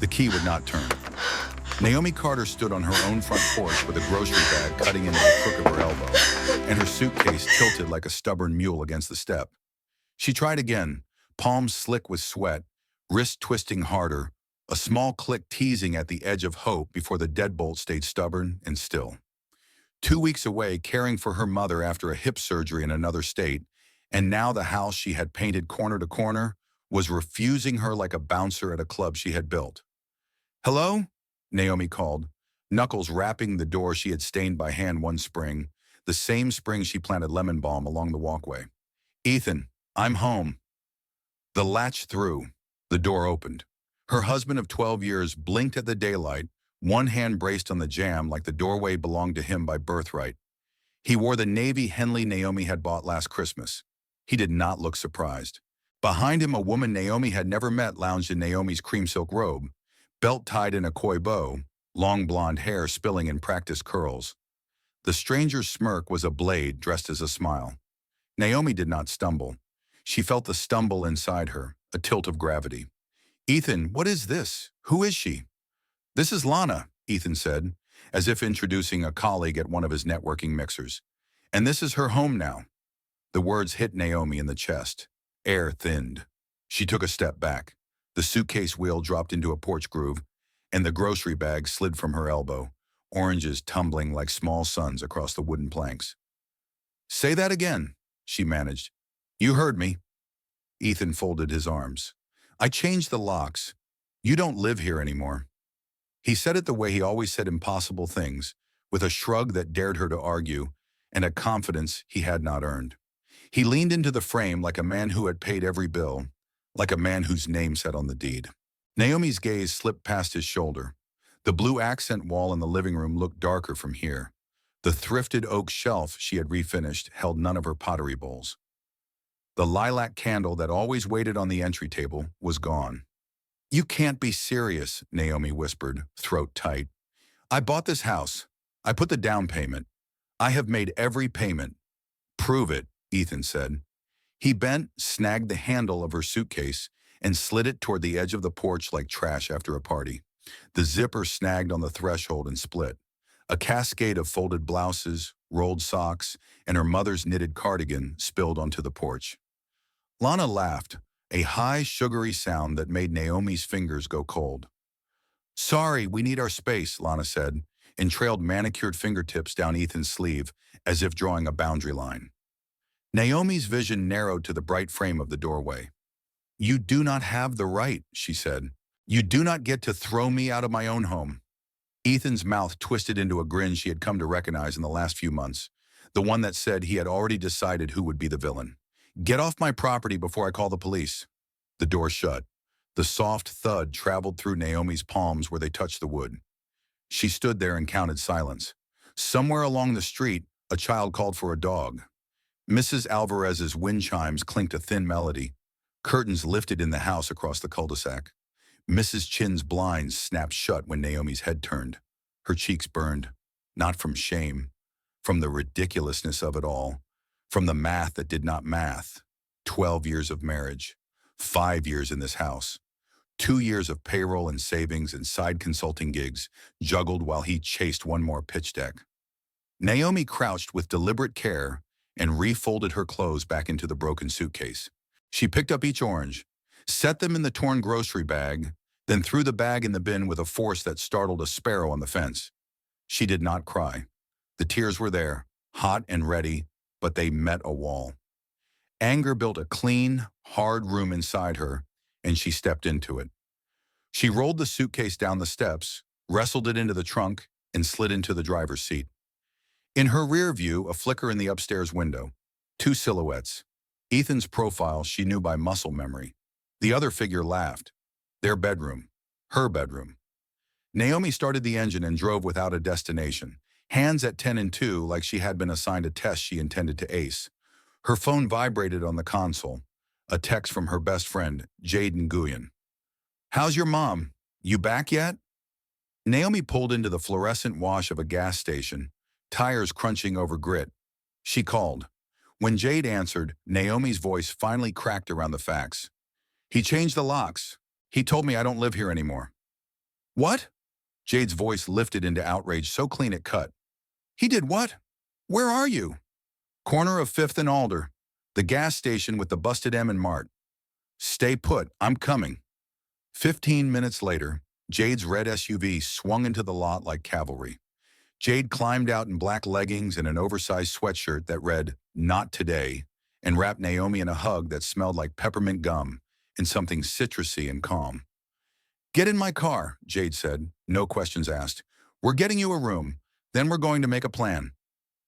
The key would not turn. Naomi Carter stood on her own front porch with a grocery bag cutting into the crook of her elbow, and her suitcase tilted like a stubborn mule against the step. She tried again, palms slick with sweat, wrist twisting harder, a small click teasing at the edge of hope before the deadbolt stayed stubborn and still. 2 weeks away, caring for her mother after a hip surgery in another state, and now the house she had painted corner to corner was refusing her like a bouncer at a club she had built. "Hello?" Naomi called, knuckles rapping the door she had stained by hand one spring, the same spring she planted lemon balm along the walkway. "Ethan, I'm home." The latch threw. The door opened. Her husband of 12 years blinked at the daylight, one hand braced on the jamb like the doorway belonged to him by birthright. He wore the navy Henley Naomi had bought last Christmas. He did not look surprised. Behind him, a woman Naomi had never met lounged in Naomi's cream silk robe, belt tied in a coy bow, long blonde hair spilling in practiced curls. The stranger's smirk was a blade dressed as a smile. Naomi did not stumble. She felt the stumble inside her, a tilt of gravity. "Ethan, what is this? Who is she?" "This is Lana," Ethan said, as if introducing a colleague at one of his networking mixers. "And this is her home now." The words hit Naomi in the chest. Air thinned. She took a step back. The suitcase wheel dropped into a porch groove, and the grocery bag slid from her elbow, oranges tumbling like small suns across the wooden planks. "Say that again," she managed. "You heard me." Ethan folded his arms. "I changed the locks. You don't live here anymore." He said it the way he always said impossible things, with a shrug that dared her to argue, and a confidence he had not earned. He leaned into the frame like a man who had paid every bill, like a man whose name sat on the deed. Naomi's gaze slipped past his shoulder. The blue accent wall in the living room looked darker from here. The thrifted oak shelf she had refinished held none of her pottery bowls. The lilac candle that always waited on the entry table was gone. "You can't be serious," Naomi whispered, throat tight. "I bought this house. I put the down payment. I have made every payment." "Prove it," Ethan said. He bent, snagged the handle of her suitcase, and slid it toward the edge of the porch like trash after a party. The zipper snagged on the threshold and split. A cascade of folded blouses, rolled socks, and her mother's knitted cardigan spilled onto the porch. Lana laughed, a high, sugary sound that made Naomi's fingers go cold. "Sorry, we need our space," Lana said, and trailed manicured fingertips down Ethan's sleeve as if drawing a boundary line. Naomi's vision narrowed to the bright frame of the doorway. "You do not have the right," she said. "You do not get to throw me out of my own home." Ethan's mouth twisted into a grin she had come to recognize in the last few months, the one that said he had already decided who would be the villain. "Get off my property before I call the police." The door shut. The soft thud traveled through Naomi's palms where they touched the wood. She stood there and counted silence. Somewhere along the street, a child called for a dog. Mrs. Alvarez's wind chimes clinked a thin melody. Curtains lifted in the house across the cul-de-sac. Mrs. Chin's blinds snapped shut when Naomi's head turned. Her cheeks burned, not from shame, from the ridiculousness of it all, from the math that did not math. 12 years of marriage, 5 years in this house, 2 years of payroll and savings and side consulting gigs, juggled while he chased one more pitch deck. Naomi crouched with deliberate care and refolded her clothes back into the broken suitcase. She picked up each orange, set them in the torn grocery bag, then threw the bag in the bin with a force that startled a sparrow on the fence. She did not cry. The tears were there, hot and ready, but they met a wall. Anger built a clean, hard room inside her, and she stepped into it. She rolled the suitcase down the steps, wrestled it into the trunk, and slid into the driver's seat. In her rear view, a flicker in the upstairs window. 2 silhouettes. Ethan's profile she knew by muscle memory. The other figure laughed. Their bedroom. Her bedroom. Naomi started the engine and drove without a destination, hands at 10 and 2 like she had been assigned a test she intended to ace. Her phone vibrated on the console. A text from her best friend, Jaden Nguyen. "How's your mom? You back yet?" Naomi pulled into the fluorescent wash of a gas station, tires crunching over grit. She called. When Jade answered, Naomi's voice finally cracked around the facts. "He changed the locks. He told me I don't live here anymore." What? Jade's voice lifted into outrage so clean it cut. He did what? Where are you? Corner of 5th and Alder. The gas station with the busted M and Mart. Stay put, I'm coming. 15 minutes later, Jade's red SUV swung into the lot like cavalry. Jade climbed out in black leggings and an oversized sweatshirt that read, "Not today," and wrapped Naomi in a hug that smelled like peppermint gum and something citrusy and calm. Get in my car, Jade said, no questions asked. We're getting you a room, then we're going to make a plan.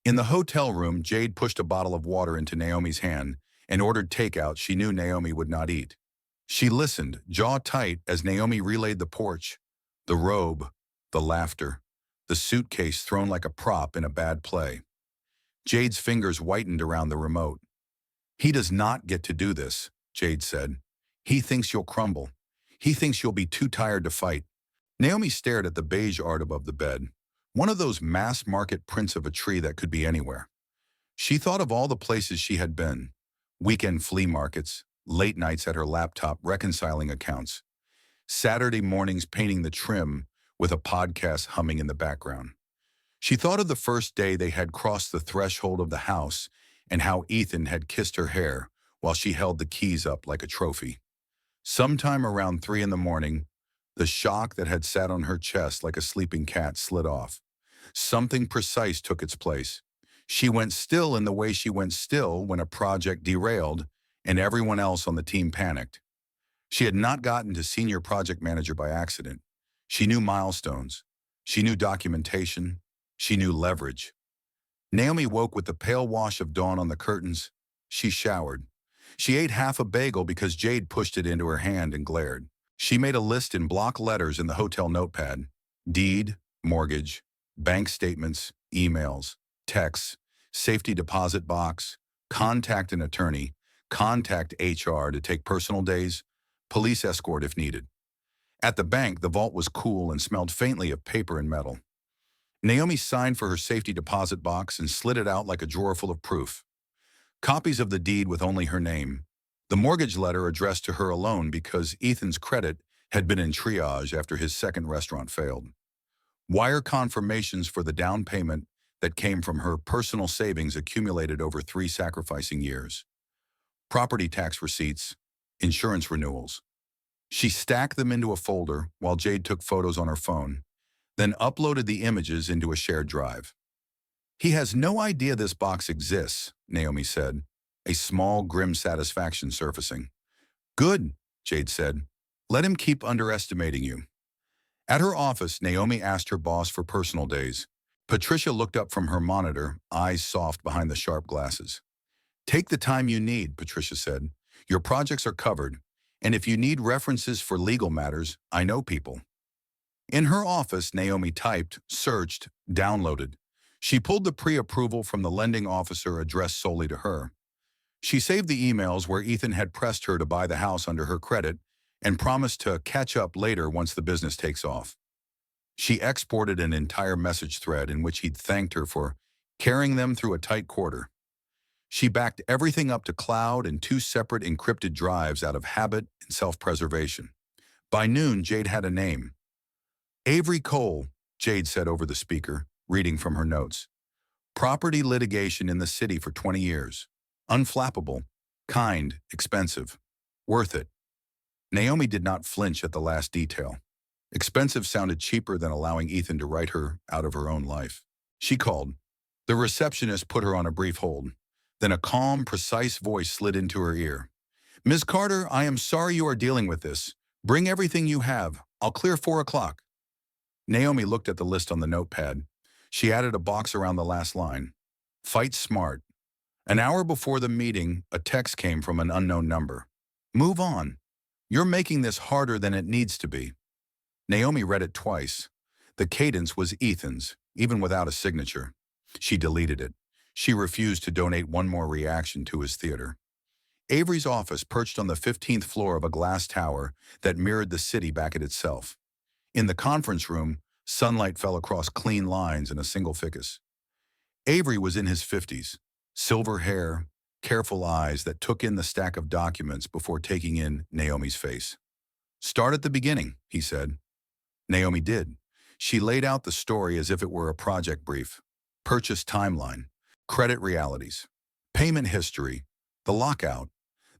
In the hotel room, Jade pushed a bottle of water into Naomi's hand and ordered takeout she knew Naomi would not eat. She listened, jaw tight, as Naomi relayed the porch, the robe, the laughter, the suitcase thrown like a prop in a bad play. Jade's fingers whitened around the remote. He does not get to do this, Jade said. He thinks you'll crumble. He thinks you'll be too tired to fight. Naomi stared at the beige art above the bed, one of those mass-market prints of a tree that could be anywhere. She thought of all the places she had been, weekend flea markets, late nights at her laptop reconciling accounts, Saturday mornings painting the trim with a podcast humming in the background. She thought of the first day they had crossed the threshold of the house and how Ethan had kissed her hair while she held the keys up like a trophy. Sometime around 3 in the morning, the shock that had sat on her chest like a sleeping cat slid off. Something precise took its place. She went still in the way she went still when a project derailed and everyone else on the team panicked. She had not gotten to senior project manager by accident. She knew milestones. She knew documentation. She knew leverage. Naomi woke with the pale wash of dawn on the curtains. She showered. She ate half a bagel because Jade pushed it into her hand and glared. She made a list in block letters in the hotel notepad. Deed, mortgage, bank statements, emails, texts, safety deposit box, contact an attorney, contact HR to take personal days, police escort if needed. At the bank, the vault was cool and smelled faintly of paper and metal. Naomi signed for her safety deposit box and slid it out like a drawer full of proof. Copies of the deed with only her name. The mortgage letter addressed to her alone because Ethan's credit had been in triage after his second restaurant failed. Wire confirmations for the down payment that came from her personal savings accumulated over 3 sacrificing years. Property tax receipts, insurance renewals. She stacked them into a folder while Jade took photos on her phone, then uploaded the images into a shared drive. He has no idea this box exists, Naomi said, a small, grim satisfaction surfacing. Good, Jade said. Let him keep underestimating you. At her office, Naomi asked her boss for personal days. Patricia looked up from her monitor, eyes soft behind the sharp glasses. Take the time you need, Patricia said. Your projects are covered, and if you need references for legal matters, I know people. In her office, Naomi typed, searched, downloaded. She pulled the pre-approval from the lending officer addressed solely to her. She saved the emails where Ethan had pressed her to buy the house under her credit and promised to catch up later once the business takes off. She exported an entire message thread in which he'd thanked her for carrying them through a tight quarter. She backed everything up to cloud and 2 separate encrypted drives out of habit and self-preservation. By noon, Jade had a name. Avery Cole, Jade said over the speaker, reading from her notes. Property litigation in the city for 20 years. Unflappable, kind, expensive. Worth it. Naomi did not flinch at the last detail. Expensive sounded cheaper than allowing Ethan to write her out of her own life. She called. The receptionist put her on a brief hold. Then a calm, precise voice slid into her ear. Ms. Carter, I am sorry you are dealing with this. Bring everything you have. I'll clear 4 o'clock. Naomi looked at the list on the notepad. She added a box around the last line. Fight smart. An hour before the meeting, a text came from an unknown number. Move on. You're making this harder than it needs to be. Naomi read it twice. The cadence was Ethan's, even without a signature. She deleted it. She refused to donate one more reaction to his theater. Avery's office perched on the 15th floor of a glass tower that mirrored the city back at itself. In the conference room, sunlight fell across clean lines in a single ficus. Avery was in his 50s, silver hair, careful eyes that took in the stack of documents before taking in Naomi's face. Start at the beginning, he said. Naomi did. She laid out the story as if it were a project brief. Purchase timeline, credit realities, payment history, the lockout,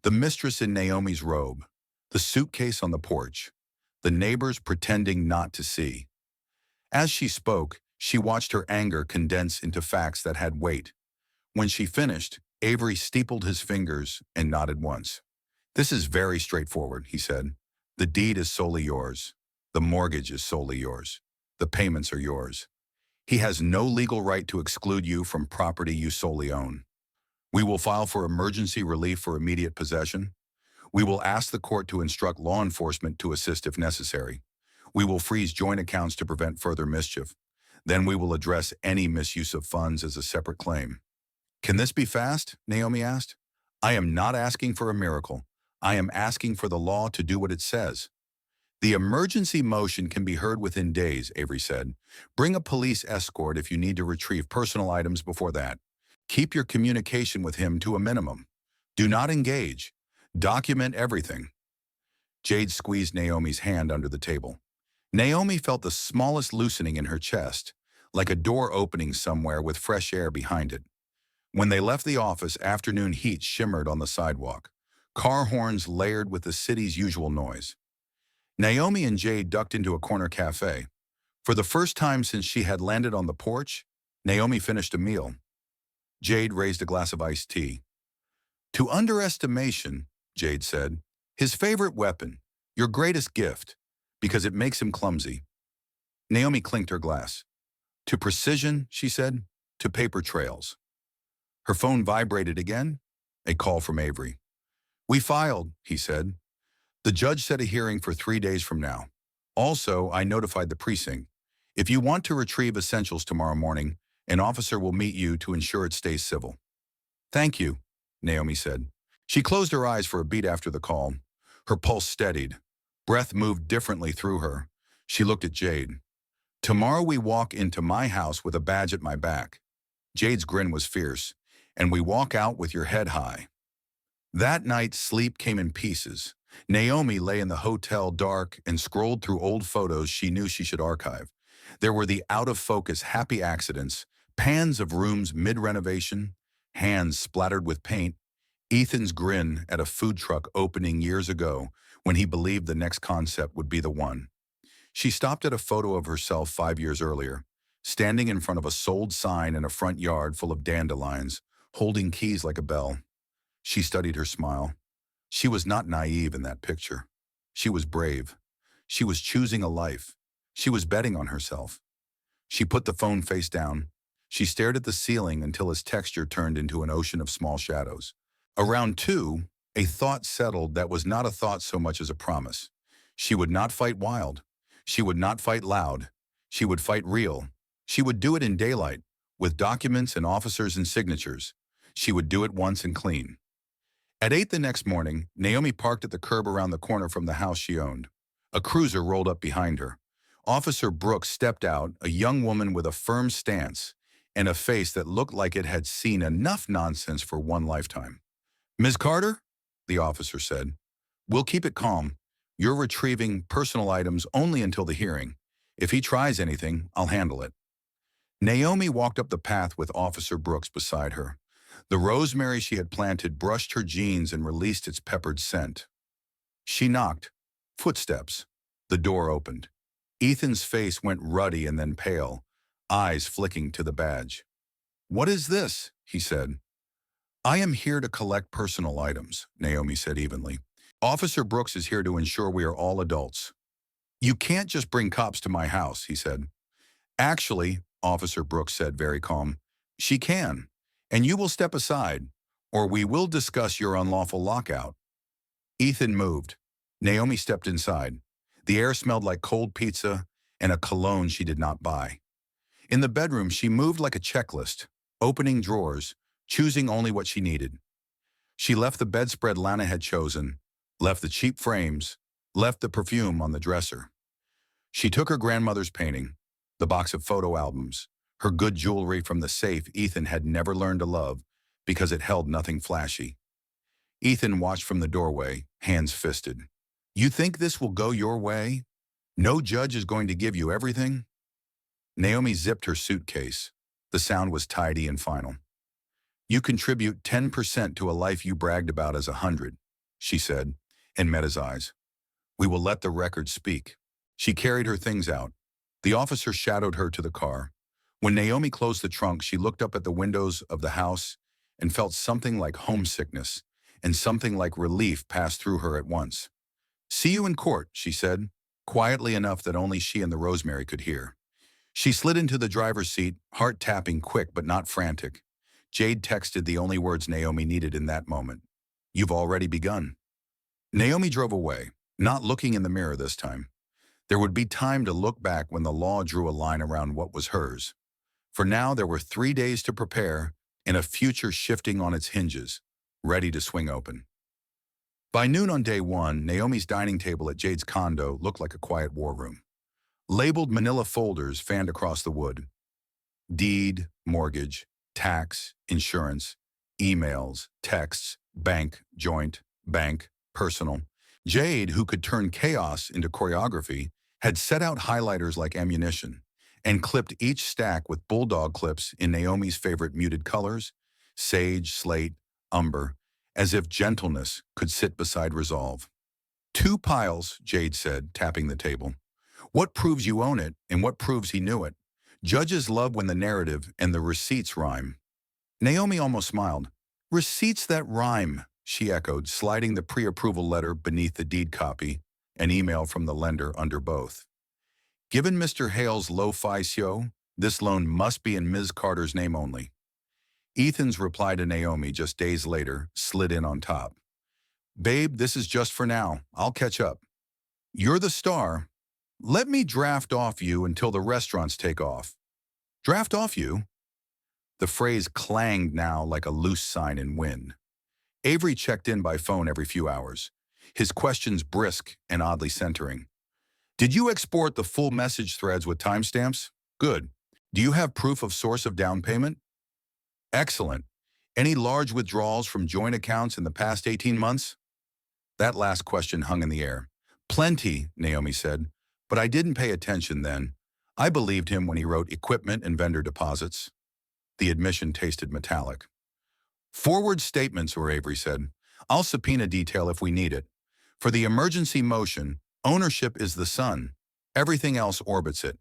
the mistress in Naomi's robe, the suitcase on the porch, the neighbors pretending not to see. As she spoke, she watched her anger condense into facts that had weight. When she finished, Avery steepled his fingers and nodded once. "This is very straightforward," he said. "The deed is solely yours. The mortgage is solely yours. The payments are yours. He has no legal right to exclude you from property you solely own. We will file for emergency relief for immediate possession. We will ask the court to instruct law enforcement to assist if necessary. We will freeze joint accounts to prevent further mischief. Then we will address any misuse of funds as a separate claim." "Can this be fast?" Naomi asked. "I am not asking for a miracle. I am asking for the law to do what it says." "The emergency motion can be heard within days," Avery said. "Bring a police escort if you need to retrieve personal items before that. Keep your communication with him to a minimum. Do not engage. Document everything." Jade squeezed Naomi's hand under the table. Naomi felt the smallest loosening in her chest, like a door opening somewhere with fresh air behind it. When they left the office, afternoon heat shimmered on the sidewalk. Car horns layered with the city's usual noise. Naomi and Jade ducked into a corner cafe. For the first time since she had landed on the porch, Naomi finished a meal. Jade raised a glass of iced tea. "To underestimation," Jade said, "his favorite weapon, your greatest gift, because it makes him clumsy." Naomi clinked her glass. "To precision," she said, "to paper trails." Her phone vibrated again. A call from Avery. "We filed," he said. "The judge set a hearing for 3 days from now. Also, I notified the precinct. If you want to retrieve essentials tomorrow morning, an officer will meet you to ensure it stays civil." "Thank you," Naomi said. She closed her eyes for a beat after the call. Her pulse steadied. Breath moved differently through her. She looked at Jade. "Tomorrow we walk into my house with a badge at my back." Jade's grin was fierce. "And we walk out with your head high." That night, sleep came in pieces. Naomi lay in the hotel dark and scrolled through old photos she knew she should archive. There were the out-of-focus happy accidents, pans of rooms mid-renovation, hands splattered with paint, Ethan's grin at a food truck opening years ago when he believed the next concept would be the one. She stopped at a photo of herself 5 years earlier, standing in front of a sold sign in a front yard full of dandelions, holding keys like a bell. She studied her smile. She was not naive in that picture. She was brave. She was choosing a life. She was betting on herself. She put the phone face down. She stared at the ceiling until its texture turned into an ocean of small shadows. Around 2, a thought settled that was not a thought so much as a promise. She would not fight wild. She would not fight loud. She would fight real. She would do it in daylight, with documents and officers and signatures. She would do it once and clean. At 8 the next morning, Naomi parked at the curb around the corner from the house she owned. A cruiser rolled up behind her. Officer Brooks stepped out, a young woman with a firm stance and a face that looked like it had seen enough nonsense for one lifetime. "Ms. Carter," the officer said, "we'll keep it calm. You're retrieving personal items only until the hearing. If he tries anything, I'll handle it." Naomi walked up the path with Officer Brooks beside her. The rosemary she had planted brushed her jeans and released its peppered scent. She knocked. Footsteps. The door opened. Ethan's face went ruddy and then pale, eyes flicking to the badge. "What is this?" he said. "I am here to collect personal items," Naomi said evenly. "Officer Brooks is here to ensure we are all adults." "You can't just bring cops to my house," he said. "Actually," Officer Brooks said, very calm, "she can. And you will step aside, or we will discuss your unlawful lockout." Ethan moved. Naomi stepped inside. The air smelled like cold pizza and a cologne she did not buy. In the bedroom, she moved like a checklist, opening drawers, choosing only what she needed. She left the bedspread Lana had chosen, left the cheap frames, left the perfume on the dresser. She took her grandmother's painting, the box of photo albums, her good jewelry from the safe Ethan had never learned to love because it held nothing flashy. Ethan watched from the doorway, hands fisted. "You think this will go your way?" No judge is going to give you everything? Naomi zipped her suitcase. The sound was tidy and final. You contribute 10% to a life you bragged about as 100, she said, and met his eyes. We will let the record speak. She carried her things out. The officer shadowed her to the car. When Naomi closed the trunk, she looked up at the windows of the house and felt something like homesickness and something like relief pass through her at once. See you in court, she said, quietly enough that only she and the Rosemary could hear. She slid into the driver's seat, heart tapping quick but not frantic. Jade texted the only words Naomi needed in that moment. You've already begun. Naomi drove away, not looking in the mirror this time. There would be time to look back when the law drew a line around what was hers. For now, there were 3 days to prepare and a future shifting on its hinges, ready to swing open. By noon on day one, Naomi's dining table at Jade's condo looked like a quiet war room. Labeled manila folders fanned across the wood. Deed, mortgage, tax, insurance, emails, texts, bank, joint, bank, personal. Jade, who could turn chaos into choreography, had set out highlighters like ammunition and clipped each stack with bulldog clips in Naomi's favorite muted colors, sage, slate, umber, as if gentleness could sit beside resolve. 2 piles, Jade said, tapping the table. What proves you own it and what proves he knew it? Judges love when the narrative and the receipts rhyme. Naomi almost smiled. Receipts that rhyme, she echoed, sliding the pre-approval letter beneath the deed copy, an email from the lender under both. Given Mr. Hale's low FICO, this loan must be in Ms. Carter's name only. Ethan's reply to Naomi just days later slid in on top. Babe, this is just for now. I'll catch up. You're the star. Let me draft off you until the restaurants take off. Draft off you? The phrase clanged now like a loose sign in wind. Avery checked in by phone every few hours, his questions brisk and oddly centering. Did you export the full message threads with timestamps? Good. Do you have proof of source of down payment? Excellent. Any large withdrawals from joint accounts in the past 18 months? That last question hung in the air. Plenty, Naomi said, but I didn't pay attention then. I believed him when he wrote equipment and vendor deposits. The admission tasted metallic. Forward statements, or Avery said. I'll subpoena detail if we need it. For the emergency motion, ownership is the sun. Everything else orbits it.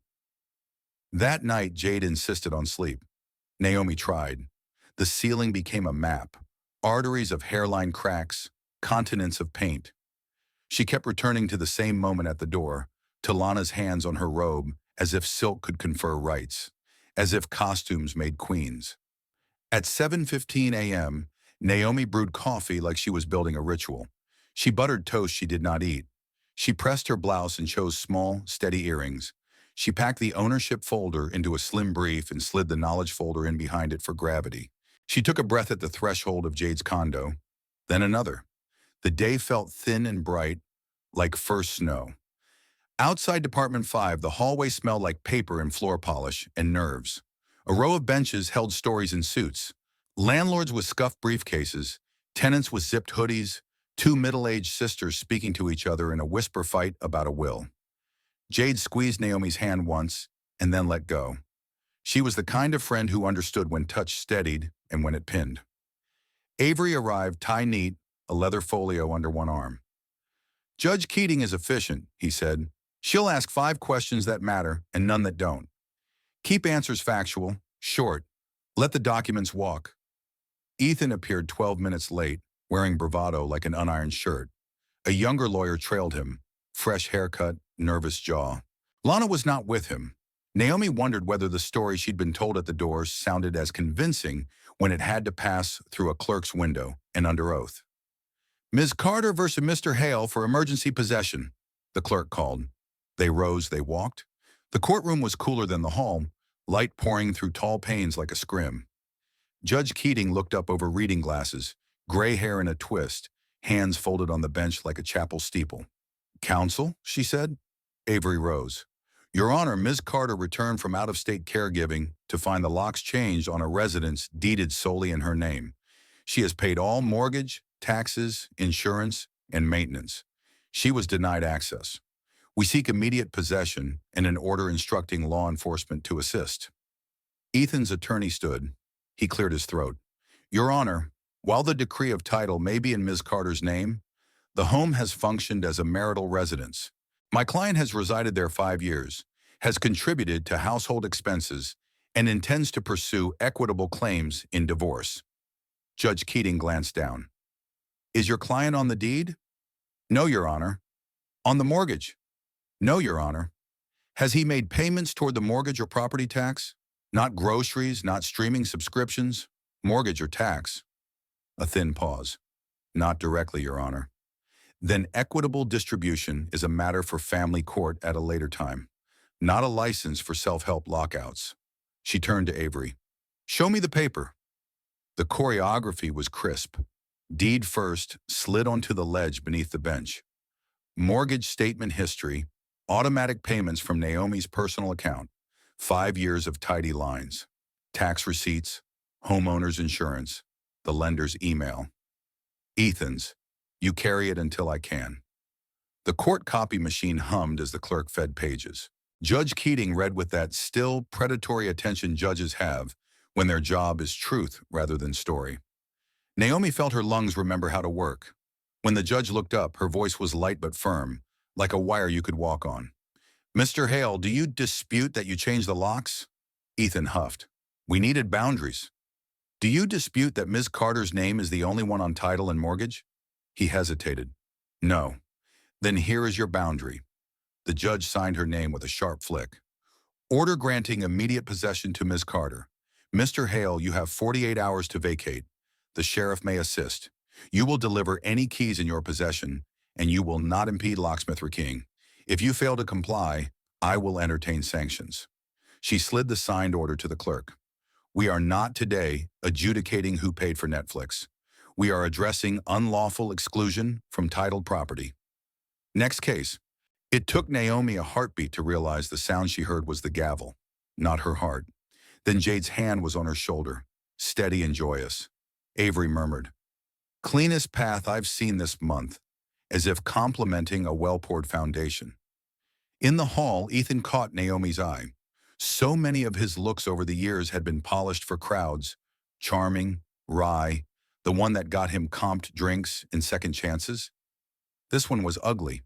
That night, Jade insisted on sleep. Naomi tried. The ceiling became a map. Arteries of hairline cracks, continents of paint. She kept returning to the same moment at the door, to Lana's hands on her robe, as if silk could confer rights, as if costumes made queens. At 7:15 a.m., Naomi brewed coffee like she was building a ritual. She buttered toast she did not eat. She pressed her blouse and chose small, steady earrings. She packed the ownership folder into a slim brief and slid the knowledge folder in behind it for gravity. She took a breath at the threshold of Jade's condo, then another. The day felt thin and bright, like first snow. Outside Department 5, the hallway smelled like paper and floor polish and nerves. A row of benches held stories and suits. Landlords with scuffed briefcases, tenants with zipped hoodies, 2 middle-aged sisters speaking to each other in a whisper fight about a will. Jade squeezed Naomi's hand once and then let go. She was the kind of friend who understood when touch steadied and when it pinned. Avery arrived tie neat, a leather folio under one arm. Judge Keating is efficient, he said. She'll ask 5 questions that matter and none that don't. Keep answers factual, short. Let the documents walk. Ethan appeared 12 minutes late, wearing bravado like an unironed shirt. A younger lawyer trailed him, fresh haircut, nervous jaw. Lana was not with him. Naomi wondered whether the story she'd been told at the door sounded as convincing when it had to pass through a clerk's window and under oath. Ms. Carter versus Mr. Hale for emergency possession, the clerk called. They rose, they walked. The courtroom was cooler than the hall, light pouring through tall panes like a scrim. Judge Keating looked up over reading glasses, gray hair in a twist, hands folded on the bench like a chapel steeple. Counsel, she said. Avery rose. Your Honor, Ms. Carter returned from out-of-state caregiving to find the locks changed on a residence deeded solely in her name. She has paid all mortgage, taxes, insurance, and maintenance. She was denied access. We seek immediate possession and an order instructing law enforcement to assist. Ethan's attorney stood. He cleared his throat. Your Honor, while the decree of title may be in Ms. Carter's name, the home has functioned as a marital residence. My client has resided there 5 years, has contributed to household expenses, and intends to pursue equitable claims in divorce. Judge Keating glanced down. Is your client on the deed? No, Your Honor. On the mortgage? No, Your Honor. Has he made payments toward the mortgage or property tax? Not groceries, not streaming subscriptions, mortgage or tax. A thin pause. Not directly, Your Honor. Then equitable distribution is a matter for family court at a later time, not a license for self-help lockouts. She turned to Avery. Show me the paper. The choreography was crisp. Deed first slid onto the ledge beneath the bench. Mortgage statement history, automatic payments from Naomi's personal account, 5 years of tidy lines, tax receipts, homeowner's insurance, the lender's email. Ethan's, you carry it until I can. The court copy machine hummed as the clerk fed pages. Judge Keating read with that still, predatory attention judges have when their job is truth rather than story. Naomi felt her lungs remember how to work. When the judge looked up, her voice was light but firm, like a wire you could walk on. Mr. Hale, do you dispute that you changed the locks? Ethan huffed. We needed boundaries. Do you dispute that Ms. Carter's name is the only one on title and mortgage? He hesitated. No. Then here is your boundary. The judge signed her name with a sharp flick. Order granting immediate possession to Ms. Carter. Mr. Hale, you have 48 hours to vacate. The sheriff may assist. You will deliver any keys in your possession, and you will not impede locksmith or king. If you fail to comply, I will entertain sanctions. She slid the signed order to the clerk. We are not today adjudicating who paid for Netflix. We are addressing unlawful exclusion from titled property. Next case. It took Naomi a heartbeat to realize the sound she heard was the gavel, not her heart. Then Jade's hand was on her shoulder, steady and joyous. Avery murmured, cleanest path I've seen this month, as if complimenting a well-poured foundation. In the hall, Ethan caught Naomi's eye. So many of his looks over the years had been polished for crowds, charming, wry, the one that got him comped drinks and second chances. This one was ugly.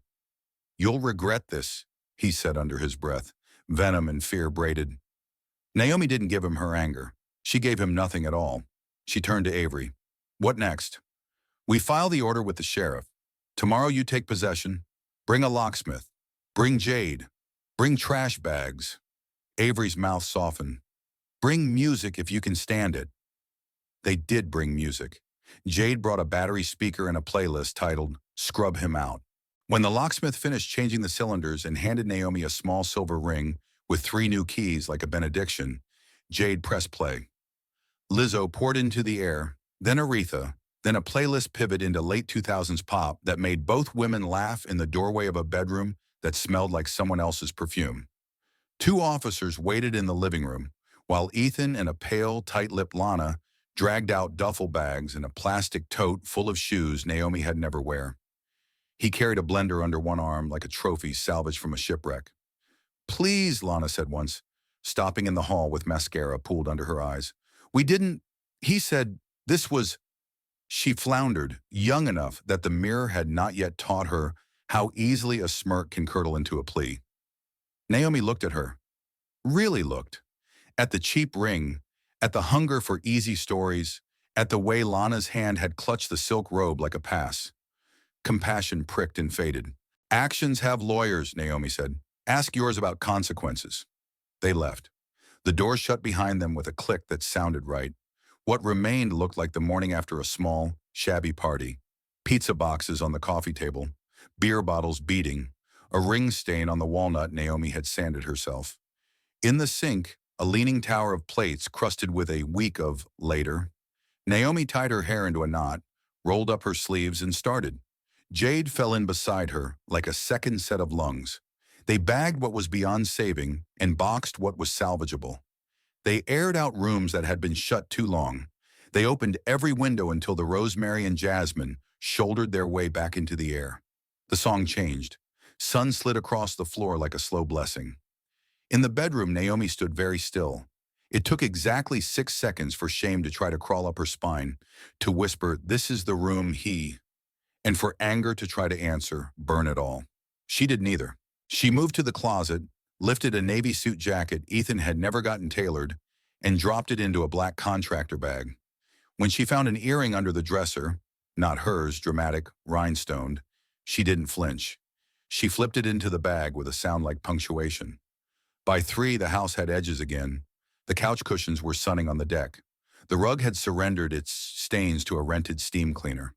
You'll regret this, he said under his breath, venom and fear braided. Naomi didn't give him her anger. She gave him nothing at all. She turned to Avery. What next? We file the order with the sheriff. Tomorrow you take possession. Bring a locksmith. Bring Jade. Bring trash bags. Avery's mouth softened. Bring music if you can stand it. They did bring music. Jade brought a battery speaker and a playlist titled Scrub Him Out. When the locksmith finished changing the cylinders and handed Naomi a small silver ring with 3 new keys like a benediction, Jade pressed play. Lizzo poured into the air, then Aretha, then a playlist pivot into late 2000s pop that made both women laugh in the doorway of a bedroom that smelled like someone else's perfume. 2 officers waited in the living room, while Ethan and a pale, tight-lipped Lana dragged out duffel bags and a plastic tote full of shoes Naomi had never wear. He carried a blender under one arm like a trophy salvaged from a shipwreck. Please, Lana said once, stopping in the hall with mascara pooled under her eyes. We didn't, he said, this was, she floundered, young enough that the mirror had not yet taught her how easily a smirk can curdle into a plea. Naomi looked at her, really looked, at the cheap ring, at the hunger for easy stories, at the way Lana's hand had clutched the silk robe like a pass. Compassion pricked and faded. Actions have lawyers, Naomi said. Ask yours about consequences. They left. The door shut behind them with a click that sounded right. What remained looked like the morning after a small, shabby party. Pizza boxes on the coffee table, beer bottles beating, a ring stain on the walnut Naomi had sanded herself. In the sink, a leaning tower of plates crusted with a week of later. Naomi tied her hair into a knot, rolled up her sleeves, and started. Jade fell in beside her like a second set of lungs. They bagged what was beyond saving and boxed what was salvageable. They aired out rooms that had been shut too long. They opened every window until the rosemary and jasmine shouldered their way back into the air. The song changed. Sun slid across the floor like a slow blessing. In the bedroom, Naomi stood very still. It took exactly 6 seconds for shame to try to crawl up her spine, to whisper, "This is the room and for anger to try to answer, "Burn it all." She did neither. She moved to the closet, lifted a navy suit jacket Ethan had never gotten tailored, and dropped it into a black contractor bag. When she found an earring under the dresser, not hers, dramatic, rhinestoned, she didn't flinch. She flipped it into the bag with a sound like punctuation. By 3, the house had edges again. The couch cushions were sunning on the deck. The rug had surrendered its stains to a rented steam cleaner.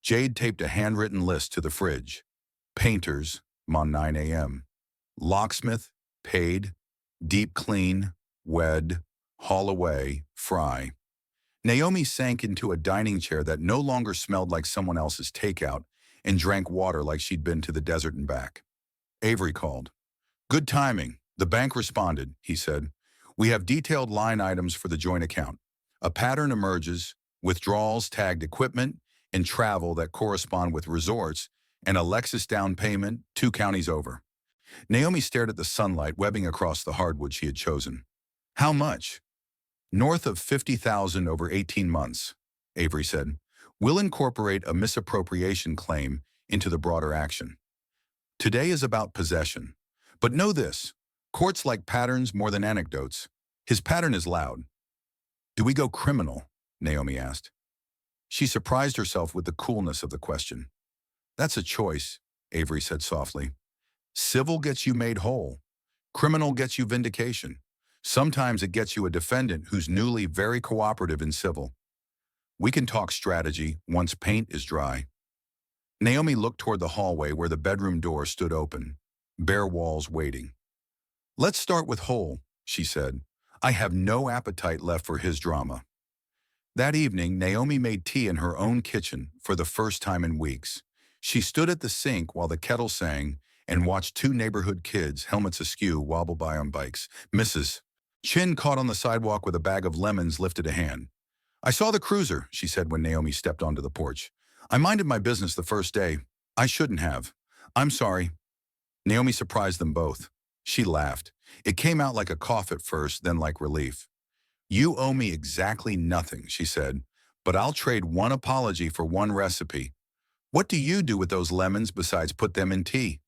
Jade taped a handwritten list to the fridge. Painters, on 9 a.m. Locksmith, paid. Deep clean, wed. Haul away, fry. Naomi sank into a dining chair that no longer smelled like someone else's takeout and drank water like she'd been to the desert and back. Avery called. "Good timing." The bank responded, he said. "We have detailed line items for the joint account. A pattern emerges, withdrawals tagged equipment and travel that correspond with resorts, and a Lexus down payment 2 counties over." Naomi stared at the sunlight webbing across the hardwood she had chosen. "How much?" "North of 50,000 over 18 months, Avery said. "We'll incorporate a misappropriation claim into the broader action. Today is about possession. But know this, courts like patterns more than anecdotes. His pattern is loud." "Do we go criminal?" Naomi asked. She surprised herself with the coolness of the question. "That's a choice," Avery said softly. "Civil gets you made whole. Criminal gets you vindication. Sometimes it gets you a defendant who's newly very cooperative in civil. We can talk strategy once paint is dry." Naomi looked toward the hallway where the bedroom door stood open, bare walls waiting. "Let's start with whole," she said. "I have no appetite left for his drama." That evening, Naomi made tea in her own kitchen for the first time in weeks. She stood at the sink while the kettle sang and watched 2 neighborhood kids, helmets askew, wobble by on bikes. Mrs. Chin, caught on the sidewalk with a bag of lemons, lifted a hand. "I saw the cruiser," she said when Naomi stepped onto the porch. "I minded my business the first day. I shouldn't have. I'm sorry." Naomi surprised them both. She laughed. It came out like a cough at first, then like relief. "You owe me exactly nothing," she said, "but I'll trade one apology for one recipe. What do you do with those lemons besides put them in tea?"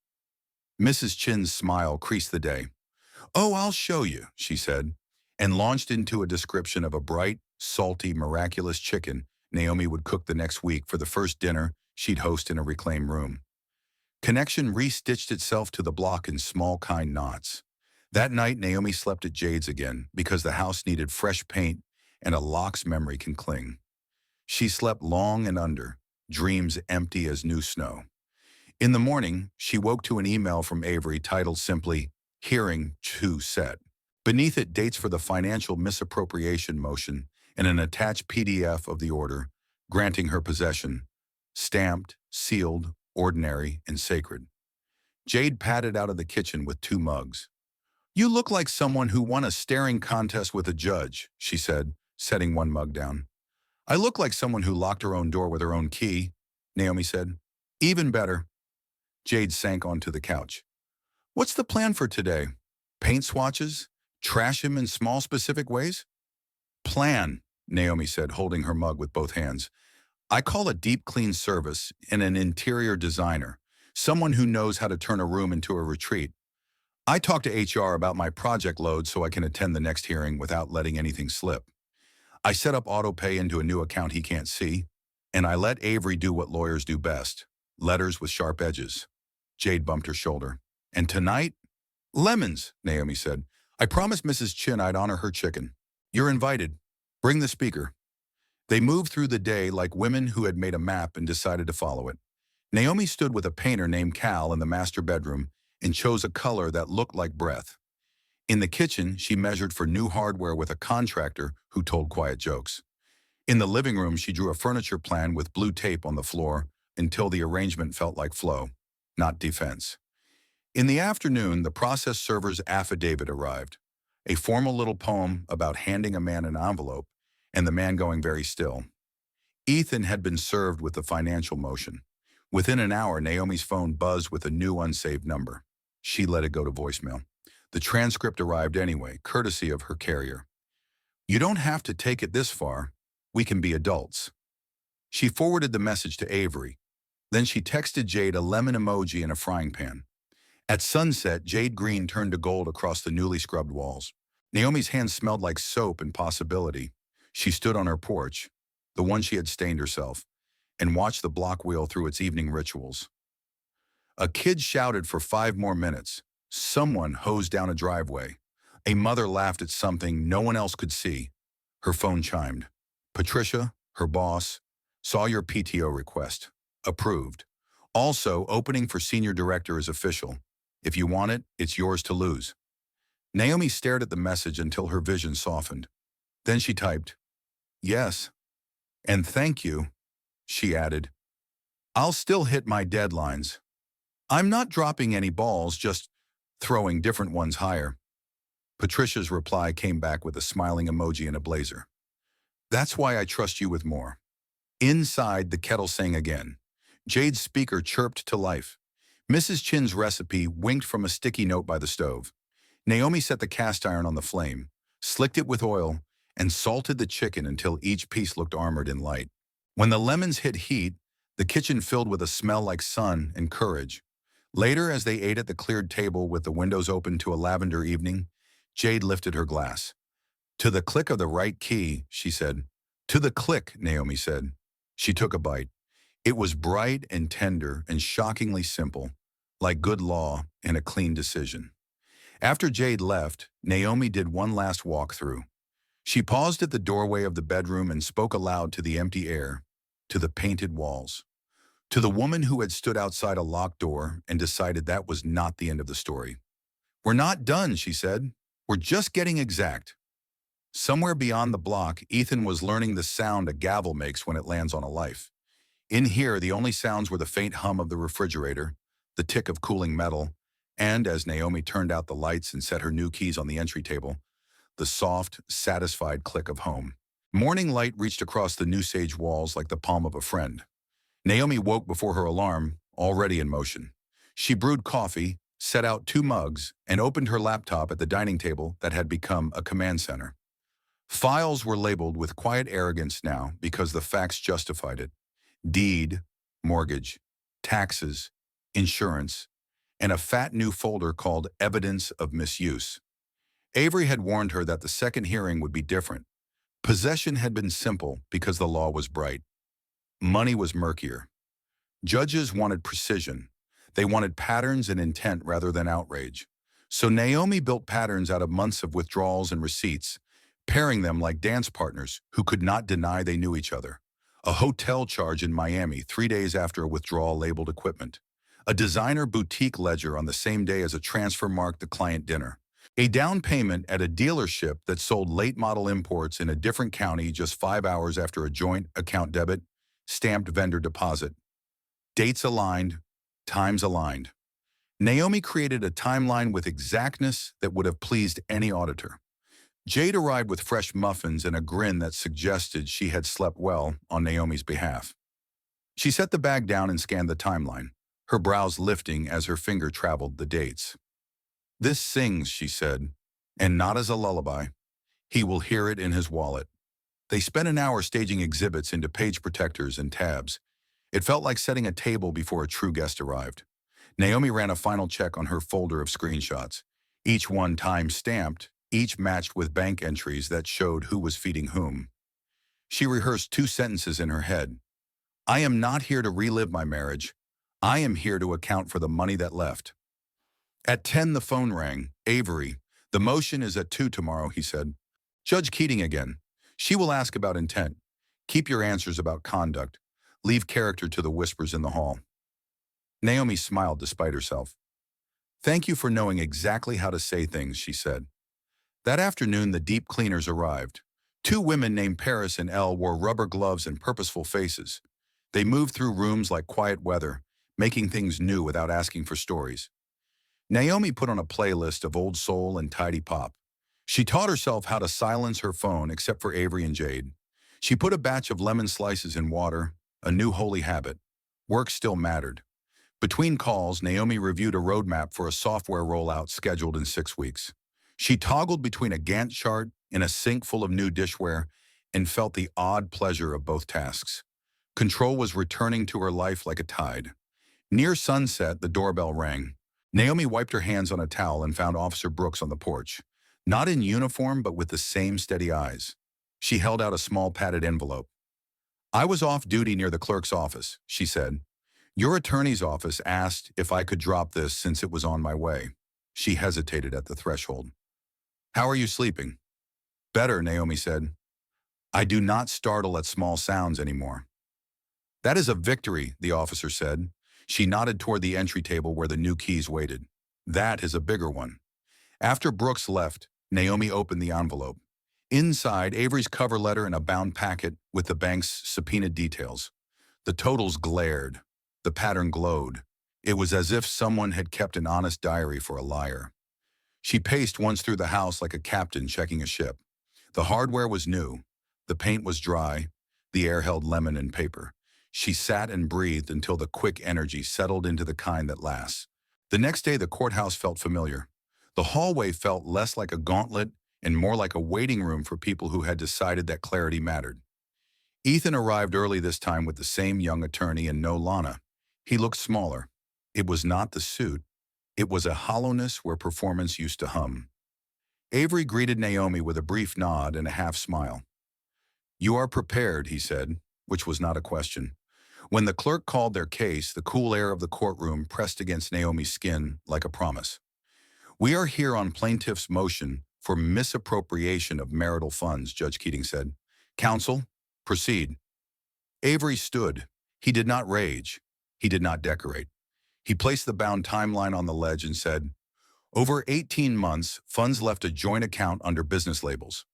Mrs. Chin's smile creased the day. "Oh, I'll show you," she said, and launched into a description of a bright, salty, miraculous chicken Naomi would cook the next week for the first dinner she'd host in a reclaimed room. Connection re-stitched itself to the block in small, kind knots. That night, Naomi slept at Jade's again because the house needed fresh paint and a lock's memory can cling. She slept long and under, dreams empty as new snow. In the morning, she woke to an email from Avery titled simply, "Hearing to Set." Beneath it, dates for the financial misappropriation motion and an attached PDF of the order, granting her possession, stamped, sealed, ordinary, and sacred. Jade padded out of the kitchen with 2 mugs. "You look like someone who won a staring contest with a judge," she said, setting one mug down. "I look like someone who locked her own door with her own key," Naomi said. "Even better." Jade sank onto the couch. "What's the plan for today? Paint swatches? Trash him in small specific ways?" "Plan," Naomi said, holding her mug with both hands. "I call a deep clean service and an interior designer, someone who knows how to turn a room into a retreat. I talk to HR about my project load so I can attend the next hearing without letting anything slip. I set up auto pay into a new account he can't see, and I let Avery do what lawyers do best, letters with sharp edges." Jade bumped her shoulder. "And tonight?" "Lemons," Naomi said. "I promised Mrs. Chin I'd honor her chicken. You're invited. Bring the speaker." They moved through the day like women who had made a map and decided to follow it. Naomi stood with a painter named Cal in the master bedroom and chose a color that looked like breath. In the kitchen, she measured for new hardware with a contractor who told quiet jokes. In the living room, she drew a furniture plan with blue tape on the floor until the arrangement felt like flow, not defense. In the afternoon, the process server's affidavit arrived, a formal little poem about handing a man an envelope and the man going very still. Ethan had been served with the financial motion. Within an hour, Naomi's phone buzzed with a new unsaved number. She let it go to voicemail. The transcript arrived anyway, courtesy of her carrier. "You don't have to take it this far. We can be adults." She forwarded the message to Avery. Then she texted Jade a lemon emoji and a frying pan. At sunset, jade green turned to gold across the newly scrubbed walls. Naomi's hands smelled like soap and possibility. She stood on her porch, the one she had stained herself, and watched the block wheel through its evening rituals. A kid shouted for 5 more minutes. Someone hosed down a driveway. A mother laughed at something no one else could see. Her phone chimed. "Patricia, her boss, saw your PTO request. Approved. Also, opening for senior director is official. If you want it, it's yours to lose." Naomi stared at the message until her vision softened. Then she typed, "Yes. And thank you," she added. "I'll still hit my deadlines. I'm not dropping any balls, just throwing different ones higher." Patricia's reply came back with a smiling emoji and a blazer. "That's why I trust you with more." Inside, the kettle sang again. Jade's speaker chirped to life. Mrs. Chin's recipe winked from a sticky note by the stove. Naomi set the cast iron on the flame, slicked it with oil, and salted the chicken until each piece looked armored in light. When the lemons hit heat, the kitchen filled with a smell like sun and courage. Later, as they ate at the cleared table with the windows open to a lavender evening, Jade lifted her glass. "To the click of the right key," she said. "To the click," Naomi said. She took a bite. It was bright and tender and shockingly simple, like good law and a clean decision. After Jade left, Naomi did one last walkthrough. She paused at the doorway of the bedroom and spoke aloud to the empty air, to the painted walls, to the woman who had stood outside a locked door and decided that was not the end of the story. "We're not done," she said. "We're just getting exact." Somewhere beyond the block, Ethan was learning the sound a gavel makes when it lands on a life. In here, the only sounds were the faint hum of the refrigerator, the tick of cooling metal, and as Naomi turned out the lights and set her new keys on the entry table, the soft, satisfied click of home. Morning light reached across the new sage walls like the palm of a friend. Naomi woke before her alarm, already in motion. She brewed coffee, set out 2 mugs, and opened her laptop at the dining table that had become a command center. Files were labeled with quiet arrogance now because the facts justified it. Deed, mortgage, taxes, insurance, and a fat new folder called Evidence of Misuse. Avery had warned her that the second hearing would be different. Possession had been simple because the law was bright. Money was murkier. Judges wanted precision. They wanted patterns and intent rather than outrage. So Naomi built patterns out of months of withdrawals and receipts, pairing them like dance partners who could not deny they knew each other. A hotel charge in Miami 3 days after a withdrawal labeled equipment. A designer boutique ledger on the same day as a transfer marked the client dinner. A down payment at a dealership that sold late model imports in a different county just 5 hours after a joint account debit, stamped vendor deposit. Dates aligned, times aligned. Naomi created a timeline with exactness that would have pleased any auditor. Jade arrived with fresh muffins and a grin that suggested she had slept well on Naomi's behalf. She set the bag down and scanned the timeline, her brows lifting as her finger traveled the dates. "This sings," she said, "and not as a lullaby. He will hear it in his wallet." They spent an hour staging exhibits into page protectors and tabs. It felt like setting a table before a true guest arrived. Naomi ran a final check on her folder of screenshots, each one time-stamped, each matched with bank entries that showed who was feeding whom. She rehearsed 2 sentences in her head. "I am not here to relive my marriage. I am here to account for the money that left." At 10, the phone rang. "Avery, the motion is at 2 tomorrow," he said. "Judge Keating again. She will ask about intent. Keep your answers about conduct. Leave character to the whispers in the hall." Naomi smiled despite herself. "Thank you for knowing exactly how to say things," she said. That afternoon, the deep cleaners arrived. 2 women named Paris and Elle wore rubber gloves and purposeful faces. They moved through rooms like quiet weather, making things new without asking for stories. Naomi put on a playlist of old soul and tidy pop. She taught herself how to silence her phone except for Avery and Jade. She put a batch of lemon slices in water, a new holy habit. Work still mattered. Between calls, Naomi reviewed a roadmap for a software rollout scheduled in 6 weeks. She toggled between a Gantt chart and a sink full of new dishware and felt the odd pleasure of both tasks. Control was returning to her life like a tide. Near sunset, the doorbell rang. Naomi wiped her hands on a towel and found Officer Brooks on the porch. Not in uniform, but with the same steady eyes. She held out a small padded envelope. "I was off duty near the clerk's office," she said. "Your attorney's office asked if I could drop this since it was on my way." She hesitated at the threshold. "How are you sleeping?" "Better," Naomi said. "I do not startle at small sounds anymore." "That is a victory," the officer said. She nodded toward the entry table where the new keys waited. "That is a bigger one." After Brooks left, Naomi opened the envelope. Inside, Avery's cover letter and a bound packet with the bank's subpoenaed details. The totals glared. The pattern glowed. It was as if someone had kept an honest diary for a liar. She paced once through the house like a captain checking a ship. The hardware was new. The paint was dry. The air held lemon and paper. She sat and breathed until the quick energy settled into the kind that lasts. The next day, the courthouse felt familiar. The hallway felt less like a gauntlet and more like a waiting room for people who had decided that clarity mattered. Ethan arrived early this time with the same young attorney and no Lana. He looked smaller. It was not the suit. It was a hollowness where performance used to hum. Avery greeted Naomi with a brief nod and a half smile. "You are prepared," he said, which was not a question. When the clerk called their case, the cool air of the courtroom pressed against Naomi's skin like a promise. "We are here on plaintiff's motion for misappropriation of marital funds," Judge Keating said. "Counsel, proceed." Avery stood. He did not rage. He did not decorate. He placed the bound timeline on the ledge and said, "Over 18 months, funds left a joint account under business labels.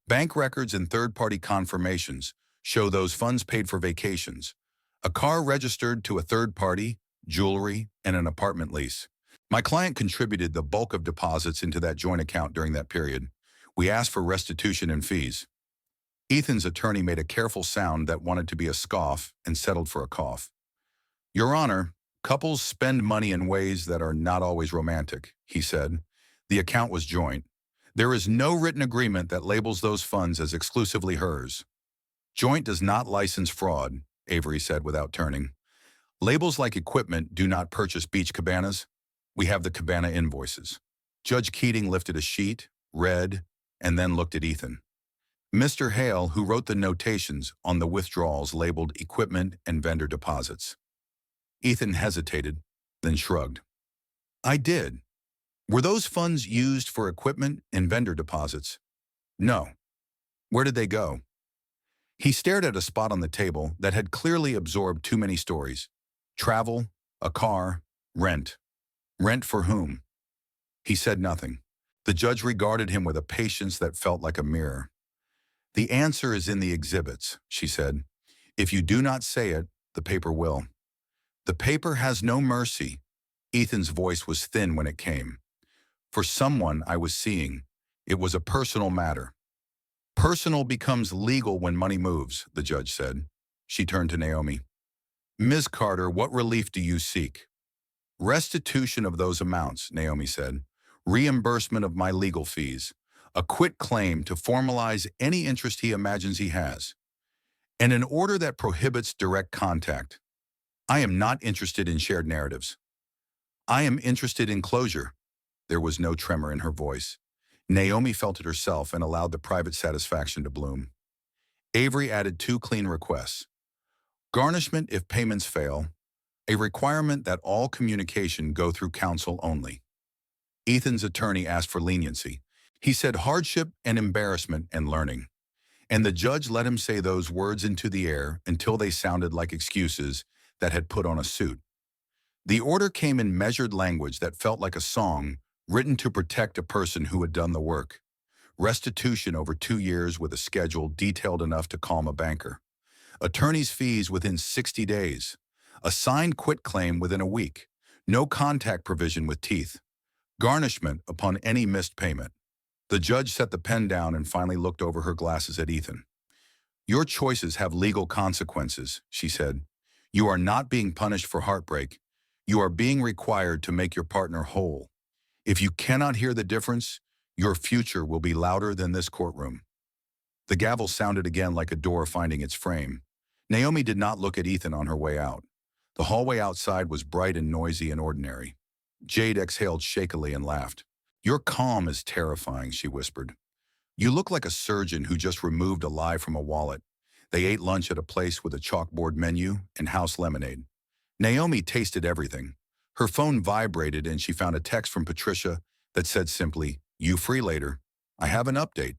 Bank records and third-party confirmations show those funds paid for vacations, a car registered to a third party, jewelry, and an apartment lease. My client contributed the bulk of deposits into that joint account during that period. We asked for restitution and fees." Ethan's attorney made a careful sound that wanted to be a scoff and settled for a cough. "Your Honor, couples spend money in ways that are not always romantic," he said. "The account was joint. There is no written agreement that labels those funds as exclusively hers." "Joint does not license fraud," Avery said without turning. "Labels like equipment do not purchase beach cabanas. We have the cabana invoices." Judge Keating lifted a sheet, read, and then looked at Ethan. "Mr. Hale, who wrote the notations on the withdrawals labeled equipment and vendor deposits." Ethan hesitated, then shrugged. "I did." "Were those funds used for equipment and vendor deposits?" "No." "Where did they go?" He stared at a spot on the table that had clearly absorbed too many stories. Travel, a car, rent. Rent for whom? He said nothing. The judge regarded him with a patience that felt like a mirror. "The answer is in the exhibits," she said. "If you do not say it, the paper will." "The paper has no mercy." Ethan's voice was thin when it came. "For someone I was seeing, it was a personal matter." "Personal becomes legal when money moves," the judge said. She turned to Naomi. "Ms. Carter, what relief do you seek?" "Restitution of those amounts," Naomi said. "Reimbursement of my legal fees. A quit claim to formalize any interest he imagines he has. And an order that prohibits direct contact. I am not interested in shared narratives. I am interested in closure." There was no tremor in her voice. Naomi felt it herself and allowed the private satisfaction to bloom. Avery added 2 clean requests. Garnishment if payments fail. A requirement that all communication go through counsel only. Ethan's attorney asked for leniency. He said hardship and embarrassment and learning. And the judge let him say those words into the air until they sounded like excuses that had put on a suit. The order came in measured language that felt like a song written to protect a person who had done the work. Restitution over 2 years with a schedule detailed enough to calm a banker. Attorney's fees within 60 days. A signed quit claim within a week. No contact provision with teeth. Garnishment upon any missed payment. The judge set the pen down and finally looked over her glasses at Ethan. "Your choices have legal consequences," she said. You are not being punished for heartbreak. You are being required to make your partner whole. If you cannot hear the difference, your future will be louder than this courtroom. The gavel sounded again like a door finding its frame. Naomi did not look at Ethan on her way out. The hallway outside was bright and noisy and ordinary. Jade exhaled shakily and laughed. Your calm is terrifying, she whispered. You look like a surgeon who just removed a lie from a wallet. They ate lunch at a place with a chalkboard menu and house lemonade. Naomi tasted everything. Her phone vibrated and she found a text from Patricia that said simply, "You free later? I have an update."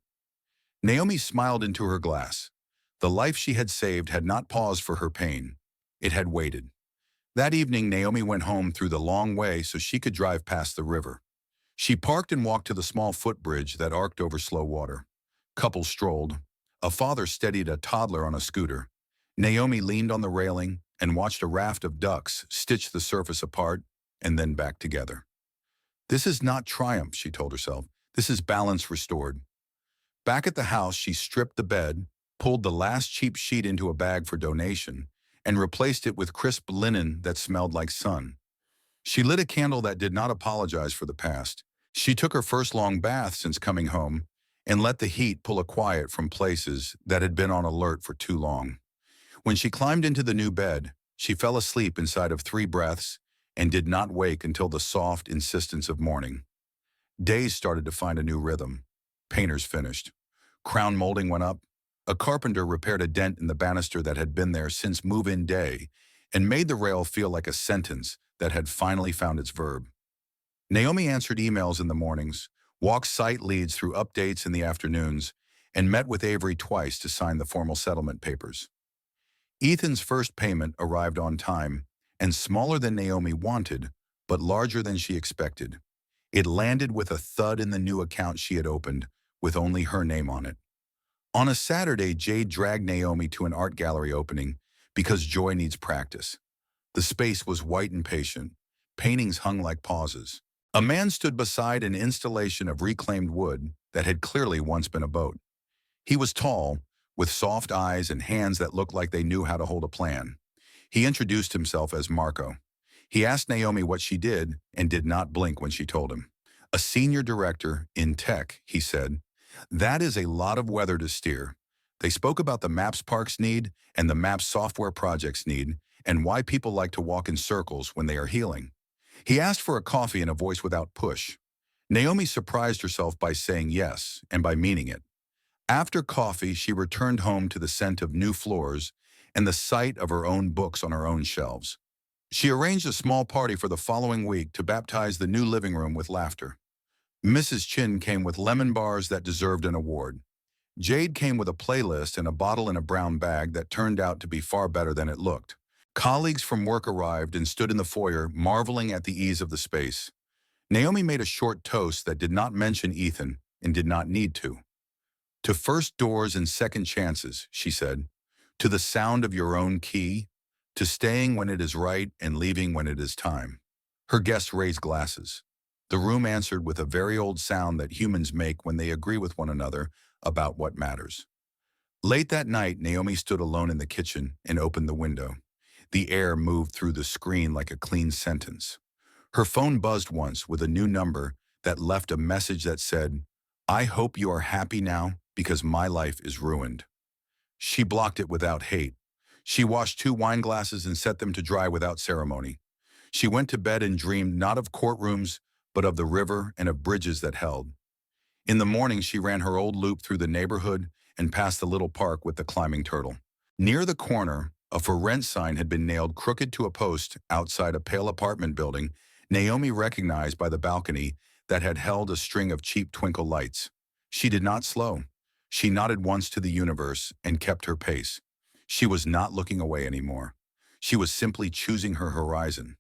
Naomi smiled into her glass. The life she had saved had not paused for her pain. It had waited. That evening, Naomi went home through the long way so she could drive past the river. She parked and walked to the small footbridge that arced over slow water. Couples strolled. A father steadied a toddler on a scooter. Naomi leaned on the railing and watched a raft of ducks stitch the surface apart and then back together. This is not triumph, she told herself. This is balance restored. Back at the house, she stripped the bed, pulled the last cheap sheet into a bag for donation, and replaced it with crisp linen that smelled like sun. She lit a candle that did not apologize for the past. She took her first long bath since coming home and let the heat pull a quiet from places that had been on alert for too long. When she climbed into the new bed, she fell asleep inside of 3 breaths and did not wake until the soft insistence of morning. Days started to find a new rhythm. Painters finished. Crown molding went up. A carpenter repaired a dent in the banister that had been there since move-in day and made the rail feel like a sentence that had finally found its verb. Naomi answered emails in the mornings, walked site leads through updates in the afternoons, and met with Avery twice to sign the formal settlement papers. Ethan's first payment arrived on time and smaller than Naomi wanted, but larger than she expected. It landed with a thud in the new account she had opened, with only her name on it. On a Saturday, Jade dragged Naomi to an art gallery opening because joy needs practice. The space was white and patient. Paintings hung like pauses. A man stood beside an installation of reclaimed wood that had clearly once been a boat. He was tall, with soft eyes and hands that looked like they knew how to hold a plan. He introduced himself as Marco. He asked Naomi what she did and did not blink when she told him. A senior director in tech, he said. That is a lot of weather to steer. They spoke about the maps parks need and the maps software projects need and why people like to walk in circles when they are healing. He asked for a coffee in a voice without push. Naomi surprised herself by saying yes and by meaning it. After coffee, she returned home to the scent of new floors and the sight of her own books on her own shelves. She arranged a small party for the following week to baptize the new living room with laughter. Mrs. Chin came with lemon bars that deserved an award. Jade came with a playlist and a bottle in a brown bag that turned out to be far better than it looked. Colleagues from work arrived and stood in the foyer, marveling at the ease of the space. Naomi made a short toast that did not mention Ethan and did not need to. To first doors and second chances, she said. To the sound of your own key. To staying when it is right and leaving when it is time. Her guests raised glasses. The room answered with a very old sound that humans make when they agree with one another about what matters. Late that night, Naomi stood alone in the kitchen and opened the window. The air moved through the screen like a clean sentence. Her phone buzzed once with a new number that left a message that said, "I hope you are happy now because my life is ruined." She blocked it without hate. She washed 2 wine glasses and set them to dry without ceremony. She went to bed and dreamed not of courtrooms, but of the river and of bridges that held. In the morning, she ran her old loop through the neighborhood and past the little park with the climbing turtle. Near the corner, a for rent sign had been nailed crooked to a post outside a pale apartment building Naomi recognized by the balcony that had held a string of cheap twinkle lights. She did not slow. She nodded once to the universe and kept her pace. She was not looking away anymore. She was simply choosing her horizon.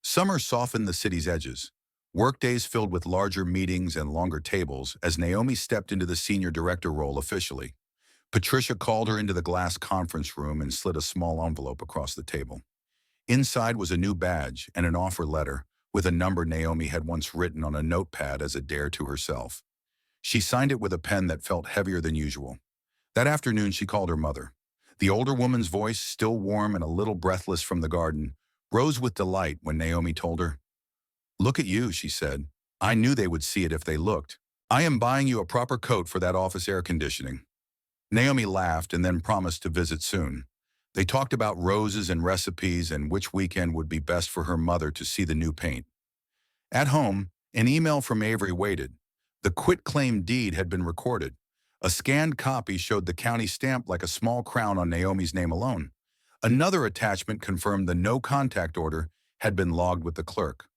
Summer softened the city's edges. Workdays filled with larger meetings and longer tables as Naomi stepped into the senior director role officially. Patricia called her into the glass conference room and slid a small envelope across the table. Inside was a new badge and an offer letter with a number Naomi had once written on a notepad as a dare to herself. She signed it with a pen that felt heavier than usual. That afternoon, she called her mother. The older woman's voice, still warm and a little breathless from the garden, rose with delight when Naomi told her. "Look at you," she said. "I knew they would see it if they looked. I am buying you a proper coat for that office air conditioning." Naomi laughed and then promised to visit soon. They talked about roses and recipes and which weekend would be best for her mother to see the new paint. At home, an email from Avery waited. The quitclaim deed had been recorded. A scanned copy showed the county stamp like a small crown on Naomi's name alone. Another attachment confirmed the no-contact order had been logged with the clerk.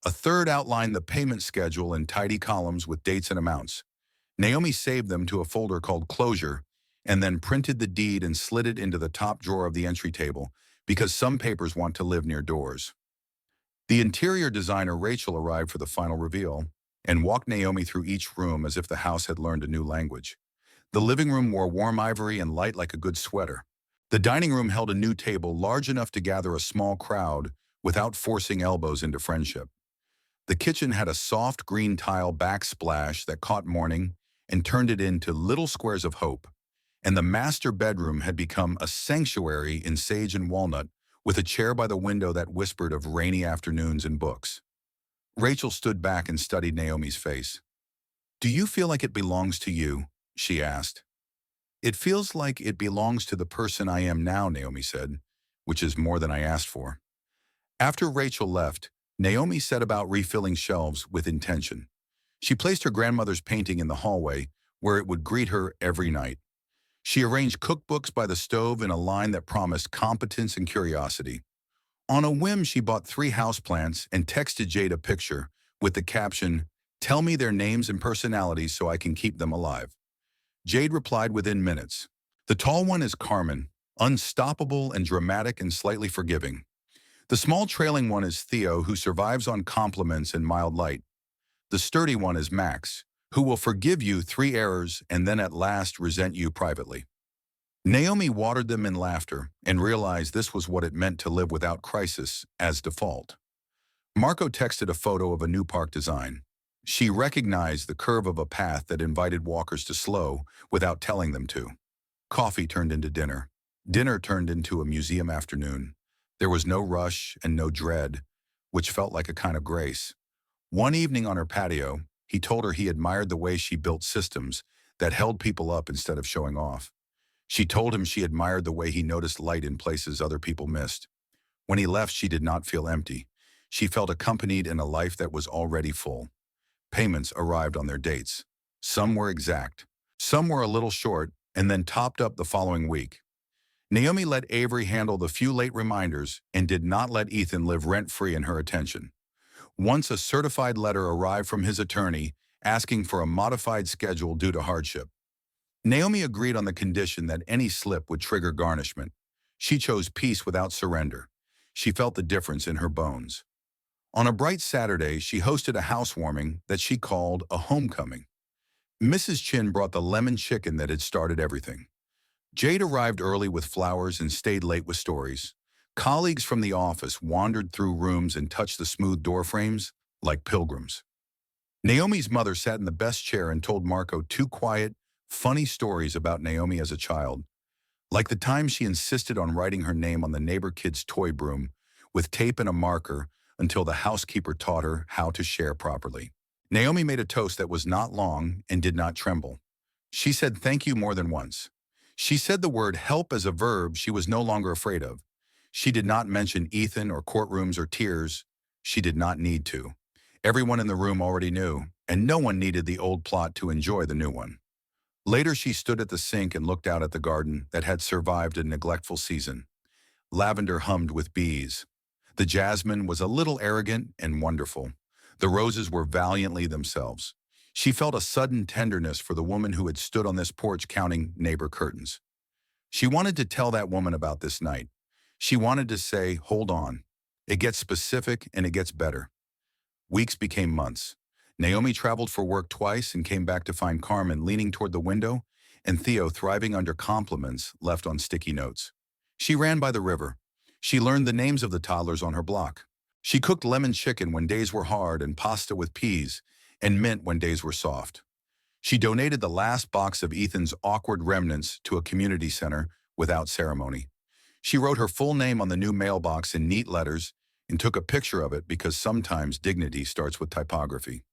A third outlined the payment schedule in tidy columns with dates and amounts. Naomi saved them to a folder called Closure and then printed the deed and slid it into the top drawer of the entry table because some papers want to live near doors. The interior designer Rachel arrived for the final reveal and walked Naomi through each room as if the house had learned a new language. The living room wore warm ivory and light like a good sweater. The dining room held a new table large enough to gather a small crowd without forcing elbows into friendship. The kitchen had a soft green tile backsplash that caught morning and turned it into little squares of hope. And the master bedroom had become a sanctuary in sage and walnut with a chair by the window that whispered of rainy afternoons and books. Rachel stood back and studied Naomi's face. "Do you feel like it belongs to you?" she asked. "It feels like it belongs to the person I am now," Naomi said, "which is more than I asked for." After Rachel left, Naomi set about refilling shelves with intention. She placed her grandmother's painting in the hallway, where it would greet her every night. She arranged cookbooks by the stove in a line that promised competence and curiosity. On a whim, she bought 3 houseplants and texted Jade a picture with the caption, "Tell me their names and personalities so I can keep them alive." Jade replied within minutes. "The tall one is Carmen, unstoppable and dramatic and slightly forgiving. The small trailing one is Theo, who survives on compliments and mild light. The sturdy one is Max, who will forgive you 3 errors and then at last resent you privately." Naomi watered them in laughter and realized this was what it meant to live without crisis as default. Marco texted a photo of a new park design. She recognized the curve of a path that invited walkers to slow without telling them to. Coffee turned into dinner. Dinner turned into a museum afternoon. There was no rush and no dread, which felt like a kind of grace. One evening on her patio, he told her he admired the way she built systems that held people up instead of showing off. She told him she admired the way he noticed light in places other people missed. When he left, she did not feel empty. She felt accompanied in a life that was already full. Payments arrived on their dates. Some were exact. Some were a little short and then topped up the following week. Naomi let Avery handle the few late reminders and did not let Ethan live rent-free in her attention. Once a certified letter arrived from his attorney asking for a modified schedule due to hardship. Naomi agreed on the condition that any slip would trigger garnishment. She chose peace without surrender. She felt the difference in her bones. On a bright Saturday, she hosted a housewarming that she called a homecoming. Mrs. Chin brought the lemon chicken that had started everything. Jade arrived early with flowers and stayed late with stories. Colleagues from the office wandered through rooms and touched the smooth door frames like pilgrims. Naomi's mother sat in the best chair and told Marco 2 quiet, funny stories about Naomi as a child, like the time she insisted on writing her name on the neighbor kid's toy broom with tape and a marker until the housekeeper taught her how to share properly. Naomi made a toast that was not long and did not tremble. She said thank you more than once. She said the word help as a verb she was no longer afraid of. She did not mention Ethan or courtrooms or tears. She did not need to. Everyone in the room already knew, and no one needed the old plot to enjoy the new one. Later, she stood at the sink and looked out at the garden that had survived a neglectful season. Lavender hummed with bees. The jasmine was a little arrogant and wonderful. The roses were valiantly themselves. She felt a sudden tenderness for the woman who had stood on this porch counting neighbor curtains. She wanted to tell that woman about this night. She wanted to say, hold on. It gets specific and it gets better. Weeks became months. Naomi traveled for work twice and came back to find Carmen leaning toward the window and Theo thriving under compliments left on sticky notes. She ran by the river. She learned the names of the toddlers on her block. She cooked lemon chicken when days were hard and pasta with peas and mint when days were soft. She donated the last box of Ethan's awkward remnants to a community center without ceremony. She wrote her full name on the new mailbox in neat letters and took a picture of it because sometimes dignity starts with typography.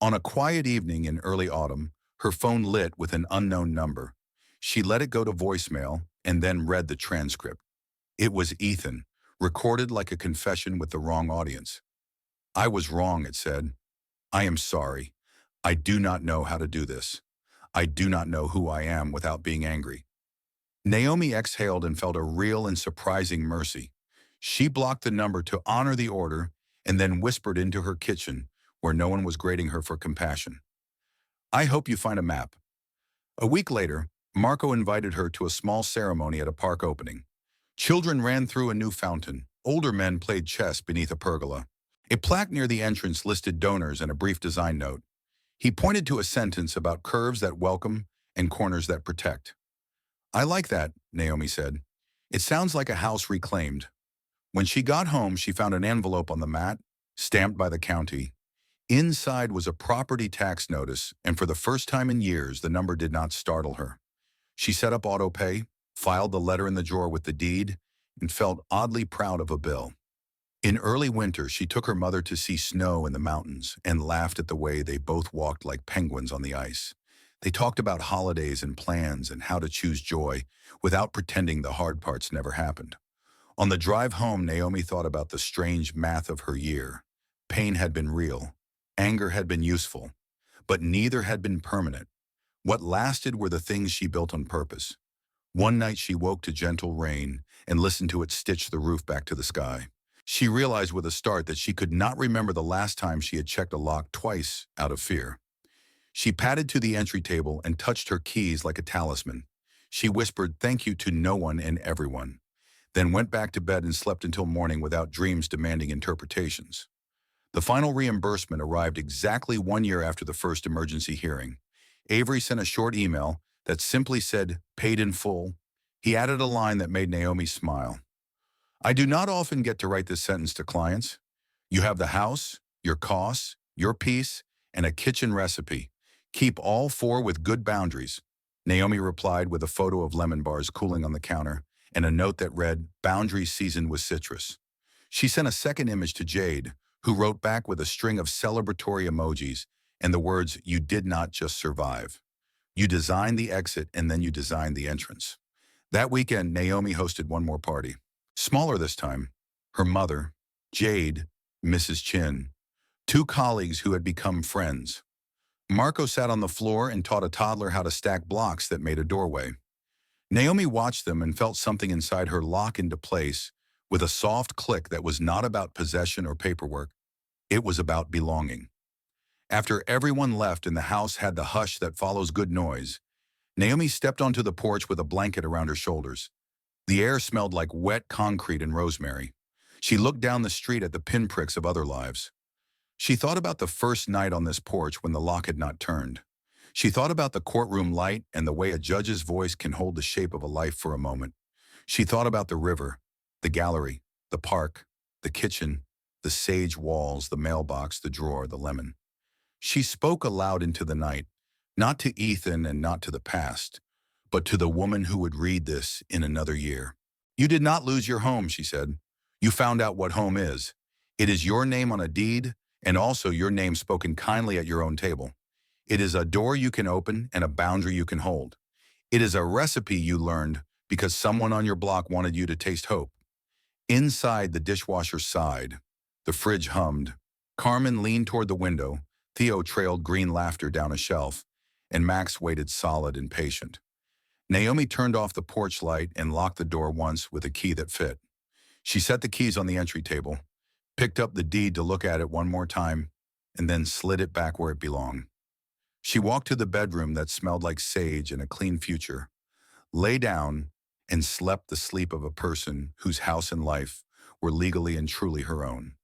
On a quiet evening in early autumn, her phone lit with an unknown number. She let it go to voicemail and then read the transcript. It was Ethan, recorded like a confession with the wrong audience. "I was wrong," it said. "I am sorry. I do not know how to do this. I do not know who I am without being angry." Naomi exhaled and felt a real and surprising mercy. She blocked the number to honor the order and then whispered into her kitchen, where no one was grading her for compassion. "I hope you find a map." A week later, Marco invited her to a small ceremony at a park opening. Children ran through a new fountain. Older men played chess beneath a pergola. A plaque near the entrance listed donors and a brief design note. He pointed to a sentence about curves that welcome and corners that protect. "I like that," Naomi said. "It sounds like a house reclaimed." When she got home, she found an envelope on the mat, stamped by the county. Inside was a property tax notice, and for the first time in years, the number did not startle her. She set up autopay, filed the letter in the drawer with the deed, and felt oddly proud of a bill. In early winter, she took her mother to see snow in the mountains and laughed at the way they both walked like penguins on the ice. They talked about holidays and plans and how to choose joy without pretending the hard parts never happened. On the drive home, Naomi thought about the strange math of her year. Pain had been real. Anger had been useful. But neither had been permanent. What lasted were the things she built on purpose. One night she woke to gentle rain and listened to it stitch the roof back to the sky. She realized with a start that she could not remember the last time she had checked a lock twice out of fear. She padded to the entry table and touched her keys like a talisman. She whispered thank you to no one and everyone, then went back to bed and slept until morning without dreams demanding interpretations. The final reimbursement arrived exactly 1 year after the first emergency hearing. Avery sent a short email that simply said, "Paid in full." He added a line that made Naomi smile. "I do not often get to write this sentence to clients. You have the house, your costs, your peace, and a kitchen recipe. Keep all four with good boundaries." Naomi replied with a photo of lemon bars cooling on the counter and a note that read, "Boundaries seasoned with citrus." She sent a second image to Jade, who wrote back with a string of celebratory emojis and the words, "You did not just survive. You designed the exit and then you designed the entrance." That weekend, Naomi hosted one more party. Smaller this time. Her mother, Jade, Mrs. Chin, two colleagues who had become friends. Marco sat on the floor and taught a toddler how to stack blocks that made a doorway. Naomi watched them and felt something inside her lock into place with a soft click that was not about possession or paperwork. It was about belonging. After everyone left and the house had the hush that follows good noise, Naomi stepped onto the porch with a blanket around her shoulders. The air smelled like wet concrete and rosemary. She looked down the street at the pinpricks of other lives. She thought about the first night on this porch when the lock had not turned. She thought about the courtroom light and the way a judge's voice can hold the shape of a life for a moment. She thought about the river, the gallery, the park, the kitchen, the sage walls, the mailbox, the drawer, the lemon. She spoke aloud into the night, not to Ethan and not to the past, but to the woman who would read this in another year. "You did not lose your home," she said. "You found out what home is. It is your name on a deed, and also your name spoken kindly at your own table. It is a door you can open and a boundary you can hold. It is a recipe you learned because someone on your block wanted you to taste hope." Inside, the dishwasher sighed. The fridge hummed. Carmen leaned toward the window. Theo trailed green laughter down a shelf, and Max waited solid and patient. Naomi turned off the porch light and locked the door once with a key that fit. She set the keys on the entry table, picked up the deed to look at it one more time, and then slid it back where it belonged. She walked to the bedroom that smelled like sage and a clean future, lay down, and slept the sleep of a person whose house and life were legally and truly her own.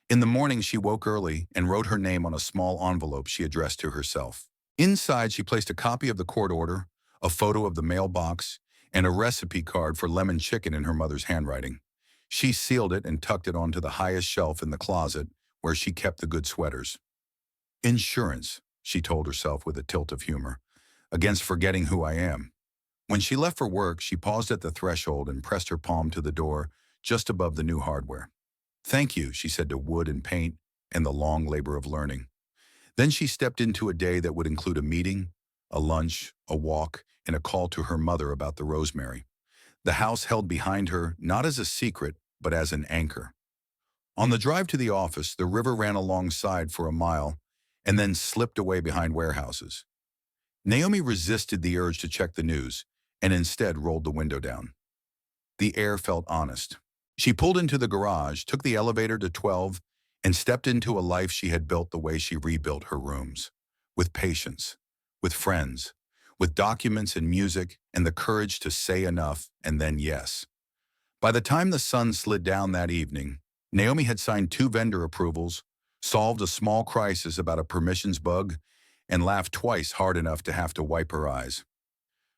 In the morning, she woke early and wrote her name on a small envelope she addressed to herself. Inside, she placed a copy of the court order, a photo of the mailbox, and a recipe card for lemon chicken in her mother's handwriting. She sealed it and tucked it onto the highest shelf in the closet where she kept the good sweaters. "Insurance," she told herself with a tilt of humor, "against forgetting who I am. When she left for work, she paused at the threshold and pressed her palm to the door just above the new hardware. "Thank you," she said to wood and paint and the long labor of learning. Then she stepped into a day that would include a meeting, a lunch, a walk, and a call to her mother about the rosemary. The house held behind her not as a secret, but as an anchor. On the drive to the office, the river ran alongside for a mile and then slipped away behind warehouses. Naomi resisted the urge to check the news and instead rolled the window down. The air felt honest. She pulled into the garage, took the elevator to 12, and stepped into a life she had built the way she rebuilt her rooms. With patience, with friends, with documents and music, and the courage to say enough and then yes. By the time the sun slid down that evening, Naomi had signed 2 vendor approvals, solved a small crisis about a permissions bug, and laughed twice hard enough to have to wipe her eyes.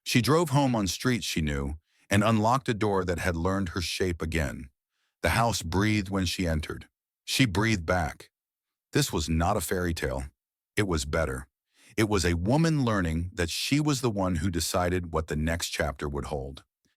She drove home on streets she knew and unlocked a door that had learned her shape again. The house breathed when she entered. She breathed back. This was not a fairy tale. It was better. It was a woman learning that she was the one who decided what the next chapter would hold.